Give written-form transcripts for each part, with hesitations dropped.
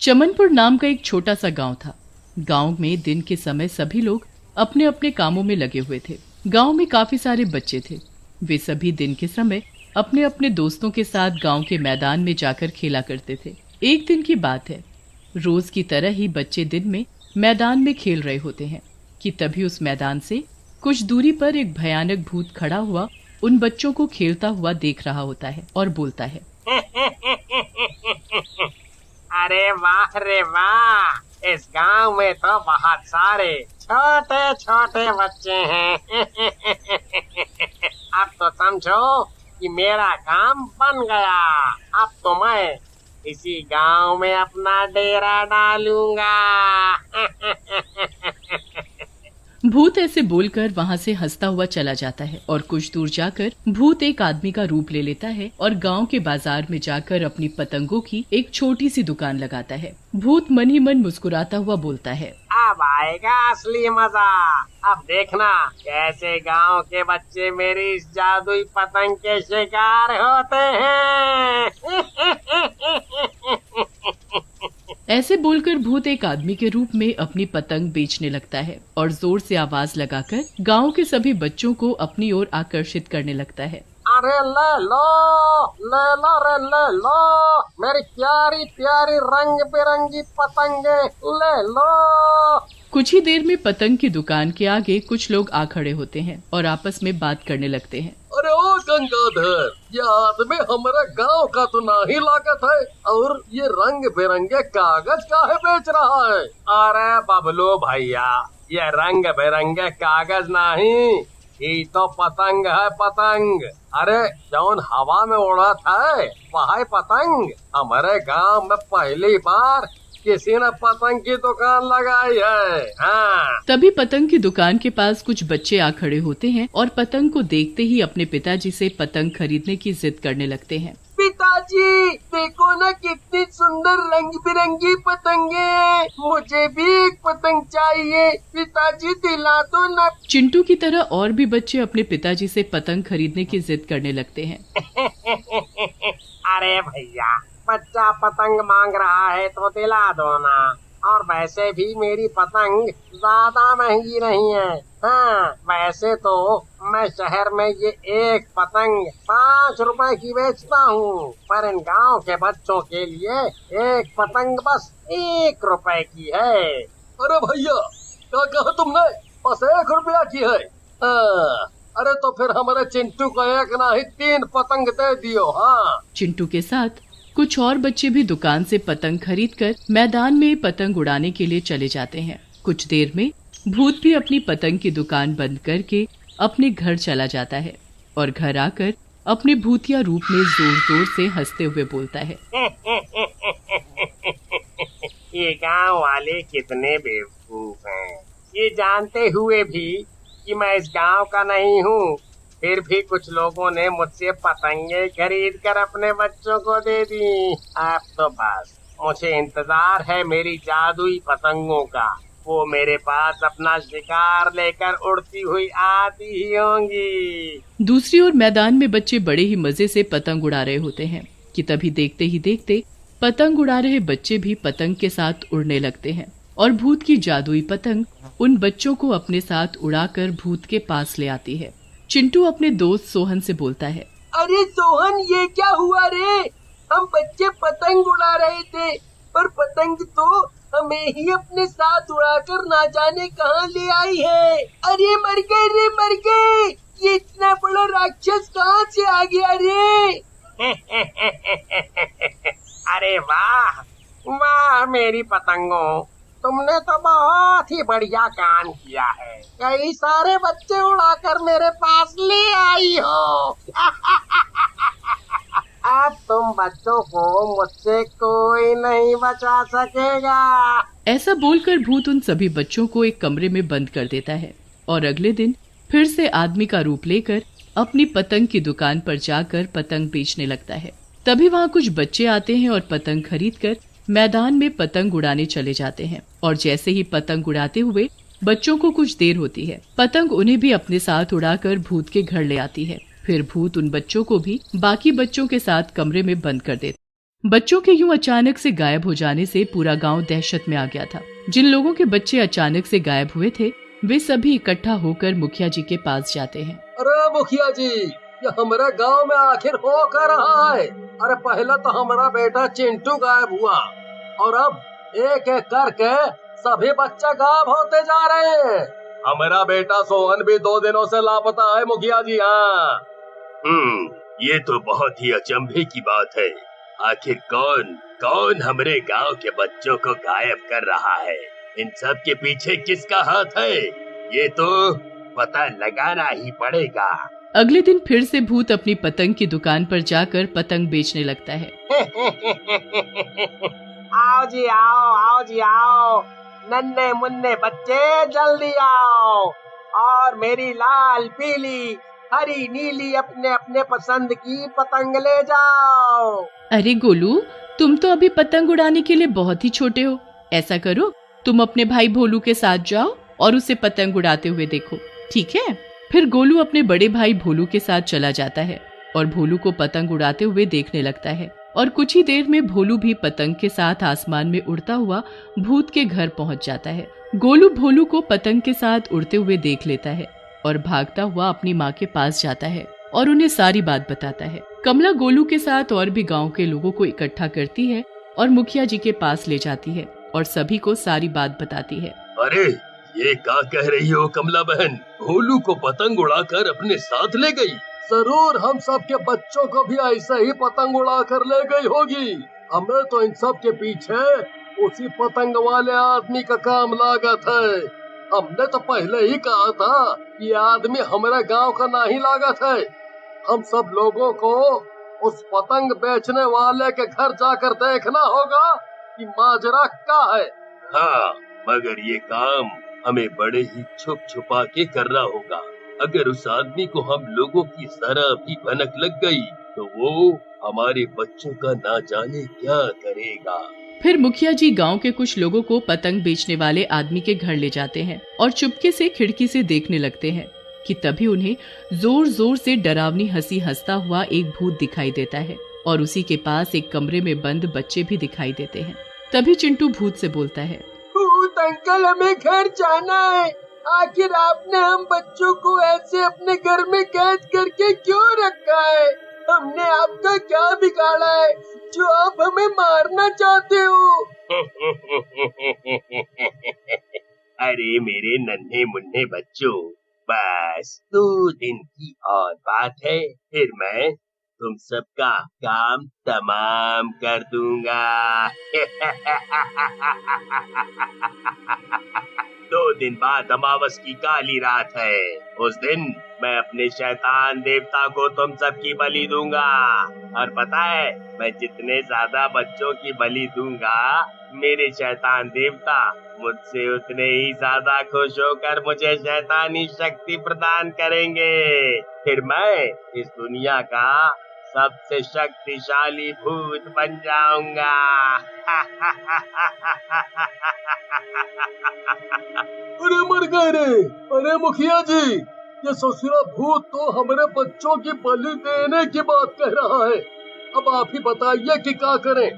चमनपुर नाम का एक छोटा सा गांव था। गांव में दिन के समय सभी लोग अपने अपने कामों में लगे हुए थे। गांव में काफी सारे बच्चे थे। वे सभी दिन के समय अपने अपने दोस्तों के साथ गांव के मैदान में जाकर खेला करते थे। एक दिन की बात है, रोज की तरह ही बच्चे दिन में मैदान में खेल रहे होते हैं कि तभी उस मैदान से कुछ दूरी पर एक भयानक भूत खड़ा हुआ उन बच्चों को खेलता हुआ देख रहा होता है और बोलता है, अरे वाह रे वाह, इस गांव में तो बहुत सारे छोटे छोटे बच्चे हैं। अब तो समझो कि मेरा काम बन गया। अब तो मैं इसी गांव में अपना डेरा डालूंगा। भूत ऐसे बोलकर वहाँ से हंसता हुआ चला जाता है और कुछ दूर जाकर भूत एक आदमी का रूप ले लेता है और गांव के बाजार में जाकर अपनी पतंगों की एक छोटी सी दुकान लगाता है। भूत मन ही मन मुस्कुराता हुआ बोलता है, अब आएगा असली मजा। अब देखना कैसे गांव के बच्चे मेरी इस जादुई पतंग के शिकार होते हैं। ऐसे बोलकर भूत एक आदमी के रूप में अपनी पतंग बेचने लगता है और जोर से आवाज लगाकर गांव के सभी बच्चों को अपनी ओर आकर्षित करने लगता है। अरे ले लो रे ले लो, मेरी प्यारी प्यारी रंग बिरंगी पतंगे ले लो। कुछ ही देर में पतंग की दुकान के आगे कुछ लोग आ खड़े होते हैं और आपस में बात करने लगते हैं। अरे ओ गंगाधर, ये आदमी हमारे गांव का तो नहीं लागत है और ये रंग बिरंगे कागज काहे बेच रहा है? अरे बबलू भैया, ये रंग बिरंगे कागज नहीं, ये तो पतंग है पतंग। अरे जौन हवा में उड़ा था वह है पतंग। हमारे गांव में पहली बार किसी ने पतंग की दुकान लगाई है। हाँ। तभी पतंग की दुकान के पास कुछ बच्चे आ खड़े होते हैं और पतंग को देखते ही अपने पिताजी से पतंग खरीदने की जिद करने लगते हैं। पिताजी देखो ना कितनी सुंदर रंग बिरंगी पतंगे, मुझे भी एक पतंग चाहिए, पिताजी दिला दो ना। चिंटू की तरह और भी बच्चे अपने पिताजी से पतंग खरीदने की जिद करने लगते हैं। अरे भैया, बच्चा पतंग मांग रहा है तो दिला दो ना। और वैसे भी मेरी पतंग ज्यादा महंगी नहीं है। हाँ, वैसे तो मैं शहर में ये एक पतंग 5 रुपए की बेचता हूँ, पर इन गांव के बच्चों के लिए एक पतंग बस 1 रुपए की है। अरे भैया, क्या कहा तुमने? बस 1 रुपया की है? हाँ, अरे तो फिर हमारे चिंटू को एक नहीं 3 पतंग दे दियो। हाँ। चिंटू के साथ कुछ और बच्चे भी दुकान से पतंग खरीदकर मैदान में पतंग उड़ाने के लिए चले जाते हैं। कुछ देर में भूत भी अपनी पतंग की दुकान बंद करके अपने घर चला जाता है और घर आकर अपने भूतिया रूप में जोर जोर से हंसते हुए बोलता है, ये गांव वाले कितने बेवकूफ हैं। ये जानते हुए भी कि मैं इस गांव का नहीं हूँ, फिर भी कुछ लोगों ने मुझसे पतंगे खरीद कर अपने बच्चों को दे दी। अब तो बस मुझे इंतजार है मेरी जादुई पतंगों का। वो मेरे पास अपना शिकार लेकर उड़ती हुई आती ही होंगी। दूसरी ओर मैदान में बच्चे बड़े ही मजे से पतंग उड़ा रहे होते हैं कि तभी देखते ही देखते पतंग उड़ा रहे बच्चे भी पतंग के साथ उड़ने लगते हैं और भूत की जादुई पतंग उन बच्चों को अपने साथ उड़ाकर भूत के पास ले आती है। चिंटू अपने दोस्त सोहन से बोलता है, अरे सोहन, ये क्या हुआ रे? हम बच्चे पतंग उड़ा रहे थे, पर पतंग तो हमें ही अपने साथ उड़ाकर ना जाने कहाँ ले आई है। अरे मर गए रे, मर गए। ये इतना बड़ा राक्षस कहाँ से आ गया रे? अरे वाह वाह मेरी पतंगों, तुमने तो बहुत ही बढ़िया काम किया है। कई सारे बच्चे उड़ाकर मेरे पास ले आई हो। अब तुम बच्चों को मुझसे कोई नहीं बचा सकेगा। ऐसा बोलकर भूत उन सभी बच्चों को एक कमरे में बंद कर देता है और अगले दिन फिर से आदमी का रूप लेकर अपनी पतंग की दुकान पर जाकर पतंग बेचने लगता है। तभी वहाँ कुछ बच्चे आते हैं और पतंग खरीदकर मैदान में पतंग उड़ाने चले जाते हैं और जैसे ही पतंग उड़ाते हुए बच्चों को कुछ देर होती है, पतंग उन्हें भी अपने साथ उड़ाकर भूत के घर ले आती है। फिर भूत उन बच्चों को भी बाकी बच्चों के साथ कमरे में बंद कर देता है। बच्चों के यूं अचानक से गायब हो जाने से पूरा गांव दहशत में आ गया था। जिन लोगों के बच्चे अचानक से गायब हुए थे वे सभी इकट्ठा होकर मुखिया जी के पास जाते हैं। अरे मुखिया जी, ये हमारे गांव में आखिर हो क्या रहा है? अरे पहले तो हमारा बेटा चिंटू गायब हुआ और अब एक एक करके सभी बच्चे गायब होते जा रहे हैं। हमारा बेटा सोहन भी 2 दिनों से लापता है मुखिया जी। हाँ, ये तो बहुत ही अचंभे की बात है। आखिर कौन हमारे गांव के बच्चों को गायब कर रहा है? इन सब के पीछे किसका हाथ है? ये तो पता लगाना ही पड़ेगा। अगले दिन फिर से भूत अपनी पतंग की दुकान पर जाकर पतंग बेचने लगता है। आओ जी आओ, नन्हे मुन्ने बच्चे जल्दी आओ और मेरी लाल पीली हरी नीली अपने अपने पसंद की पतंग ले जाओ। अरे गोलू, तुम तो अभी पतंग उड़ाने के लिए बहुत ही छोटे हो। ऐसा करो, तुम अपने भाई भोलू के साथ जाओ और उसे पतंग उड़ाते हुए देखो, ठीक है? फिर गोलू अपने बड़े भाई भोलू के साथ चला जाता है और भोलू को पतंग उड़ाते हुए देखने लगता है। और कुछ ही देर में भोलू भी पतंग के साथ आसमान में उड़ता हुआ भूत के घर पहुंच जाता है। गोलू भोलू को पतंग के साथ उड़ते हुए देख लेता है और भागता हुआ अपनी माँ के पास जाता है और उन्हें सारी बात बताता है। कमला गोलू के साथ और भी गांव के लोगों को इकट्ठा करती है और मुखिया जी के पास ले जाती है और सभी को सारी बात बताती है। अरे ये क्या कह रही हो कमला बहन? भोलू को पतंग उड़ाकर अपने साथ ले गई? जरूर हम सब के बच्चों को भी ऐसे ही पतंग उड़ा कर ले गई होगी। हमें तो इन सब के पीछे उसी पतंग वाले आदमी का काम लागत है। हमने तो पहले ही कहा था ये आदमी हमारे गांव का नहीं लागत है। हम सब लोगों को उस पतंग बेचने वाले के घर जाकर देखना होगा कि माजरा क्या है। हाँ, मगर ये काम हमें बड़े ही छुप छुपा के करना होगा। अगर उस आदमी को हम लोगों की जरा भी भनक लग गई तो वो हमारे बच्चों का ना जाने क्या करेगा। फिर मुखिया जी गांव के कुछ लोगों को पतंग बेचने वाले आदमी के घर ले जाते हैं और चुपके से खिड़की से देखने लगते हैं कि तभी उन्हें जोर जोर से डरावनी हंसी हंसता हुआ एक भूत दिखाई देता है और उसी के पास एक कमरे में बंद बच्चे भी दिखाई देते हैं। तभी चिंटू भूत से बोलता है, भूत अंकल, हमें घर जाना है। आखिर आपने हम बच्चों को ऐसे अपने घर में कैद करके क्यों रखा है? हमने आपका क्या बिगाड़ा है जो आप हमें मारना चाहते हो? अरे मेरे नन्हे मुन्ने बच्चों, बस 2 दिन की और बात है, फिर मैं तुम सबका काम तमाम कर दूंगा। 2 दिन बाद अमावस की काली रात है। उस दिन मैं अपने शैतान देवता को तुम सबकी बलि दूंगा और पता है मैं जितने ज्यादा बच्चों की बलि दूंगा मेरे शैतान देवता मुझसे उतने ही ज्यादा खुश होकर मुझे शैतानी शक्ति प्रदान करेंगे। फिर मैं इस दुनिया का सबसे शक्तिशाली भूत बन जाऊंगा। अरे मर गए रे! अरे मुखिया जी, ये ससुरा भूत तो हमारे बच्चों की बलि देने की बात कह रहा है। अब आप ही बताइए कि क्या करें?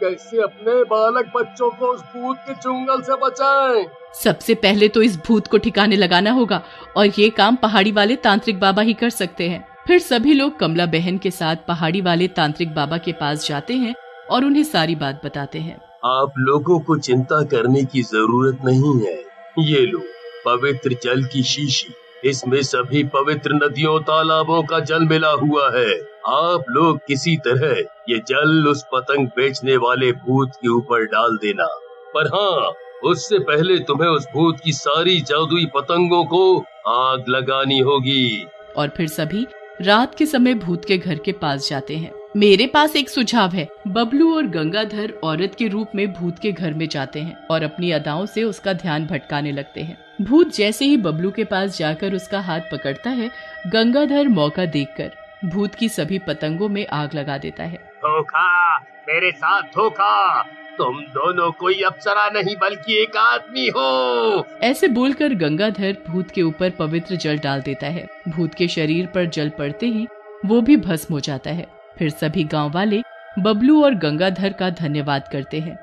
कैसे अपने बालक बच्चों को उस भूत के चुंगल से बचाएं? सबसे पहले तो इस भूत को ठिकाने लगाना होगा और ये काम पहाड़ी वाले तांत्रिक बाबा ही कर सकते हैं। फिर सभी लोग कमला बहन के साथ पहाड़ी वाले तांत्रिक बाबा के पास जाते हैं और उन्हें सारी बात बताते हैं। आप लोगों को चिंता करने की जरूरत नहीं है। ये लो पवित्र जल की शीशी, इसमें सभी पवित्र नदियों तालाबों का जल मिला हुआ है। आप लोग किसी तरह ये जल उस पतंग बेचने वाले भूत के ऊपर डाल देना। पर हाँ, उससे पहले तुम्हें उस भूत की सारी जादुई पतंगों को आग लगानी होगी। और फिर सभी रात के समय भूत के घर के पास जाते हैं। मेरे पास एक सुझाव है। बबलू और गंगाधर औरत के रूप में भूत के घर में जाते हैं और अपनी अदाओं से उसका ध्यान भटकाने लगते हैं। भूत जैसे ही बबलू के पास जाकर उसका हाथ पकड़ता है, गंगाधर मौका देखकर भूत की सभी पतंगों में आग लगा देता है। धोखा, मेरे साथ धोखा। तुम दोनों कोई अप्सरा नहीं बल्कि एक आदमी हो। ऐसे बोलकर गंगाधर भूत के ऊपर पवित्र जल डाल देता है। भूत के शरीर पर जल पड़ते ही वो भी भस्म हो जाता है। फिर सभी गांव वाले बबलू और गंगाधर का धन्यवाद करते हैं।